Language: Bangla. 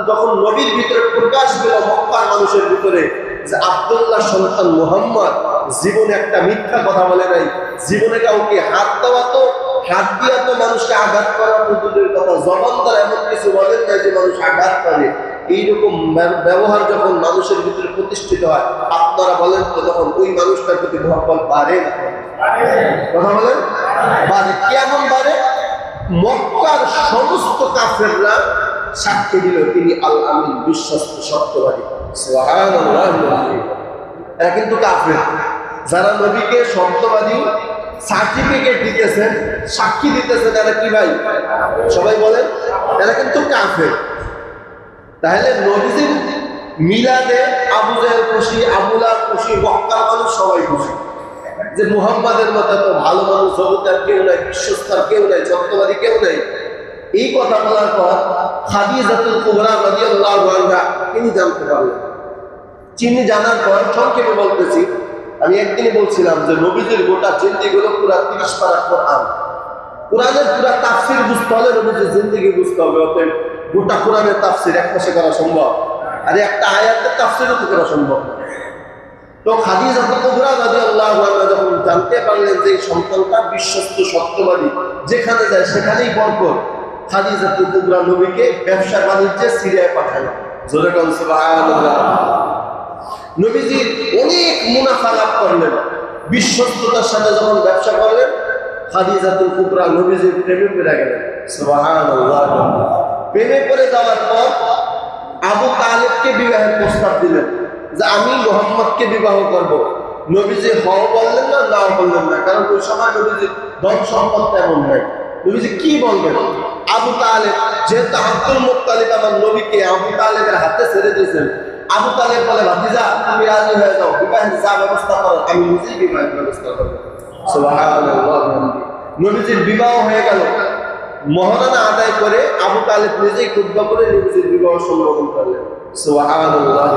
যখন নবীর ভিতরে প্রকাশ পেল মক্কার মানুষের ভিতরে যে আব্দুল্লাহ সন্তান মুহাম্মদ জীবনে একটা মিথ্যা কথা বলে নাই, জীবনে কাউকে হাত দেওয়া তো হাত দিয়া তো মানুষকে আঘাত করার দূরের কথা, জবান দ্বারা এমন কিছু বলেন না যে মানুষ আঘাত করে। এইরকম ব্যবহার যখন মানুষের ভিতরে প্রতিষ্ঠিত হয়, আপনারা বলেন তো তখন ওই মানুষটার প্রতি মহব্বত বাড়ে না? কথা বলেন বাড়ে। কেমন বাড়ে? মক্কার সমস্ত কাফেররা সাক্ষী দিল তিনি আল আমিন, বিশ্বস্ত সত্যবাদী। সুবহানাল্লাহ। এরা কিন্তু কাফের। যারা নবীকে সত্যবাদী সার্টিফিকেট দিতেছেন, সাক্ষী দিতেছেন, এরা কি ভাই? সবাই বলেন এরা কিন্তু কাফের। তাহলে নবীজির মিলাদে আবু জাহেল খুশি, আবু লাহাব খুশি, মক্কার মানুষ সবাই খুশি যে মুহাম্মাদের মতো তো ভালো মানুষ জগতে আর কেউ নাই, বিশ্বস্ত আর কেউ নাই, সত্যবাদী কেউ নাই। এই কথা বলার পর খাদিজাতুল কুবরা রাদিয়াল্লাহু আনহা তিনি জানতে পারলেন। তিনি জানার পর সংক্ষেপে বলতেছি, আমি একদিনই বলছিলাম যে নবীজির গোটা জিন্দেগিগুলো পুরা 30 পারা কোরআন, কোরআনের পুরা তাফসীর বুঝতে হলে নবীজির জিন্দেগি বুঝতে হবে। অতএব গোটা কোরআনের তাফসীর এক মাসে করা সম্ভব, আর একটা আয়াতের তাফসীরও তো করা সম্ভব। তো খাদিজাতুল কুবরা রাদিয়াল্লাহু আনহা যখন জানতে পারলেন যে সন্তানটা বিশ্বস্ত সত্যবাদী, যেখানে যায় সেখানেই বরকত, খাদিজাতুল কুবরা নবীকে ব্যবসা বাণিজ্যে সিরিয়ায় পাঠালেন। জোরে বলেন সুবহানাল্লাহ। নবীজি অনেক মুনাফা লাভ করলেন, বিশ্বস্ততার সাথে যখন ব্যবসা করলেন, খাদিজাতুল কুবরা নবীজির প্রেমে পড়ে গেলেন। সুবহানাল্লাহ। প্রেমে পড়ে যাওয়ার পর আবু তালেবকে বিবাহের প্রস্তাব দিলেন যে আমি মুহাম্মদকে বিবাহ করব। নবীজি হও বললেন না, নাও বললেন না, কারণ ওই সময় নবীজির ধন সম্পদ তেমন নাই। নবীজি কি বলবেন? আবু তালেব যেহেতু আব্দুল মুত্তালিব আমার নবীকে আবু তালেবের হাতে ছেড়ে দিয়েছেন, আবু তালেব বলে ভাতিজা তুমি রাজি হয়ে যাও, বিবাহের যা ব্যবস্থা করো আমি নিজেই বিবাহের ব্যবস্থা করবো। সুবহানাল্লাহ। নবীজির বিবাহ হয়ে গেল। মহারানা আদায় করে আবু তালেব নিজেই খুতবা করে নবীজির বিবাহ সম্বোধন করলেন। সুবহানাল্লাহ।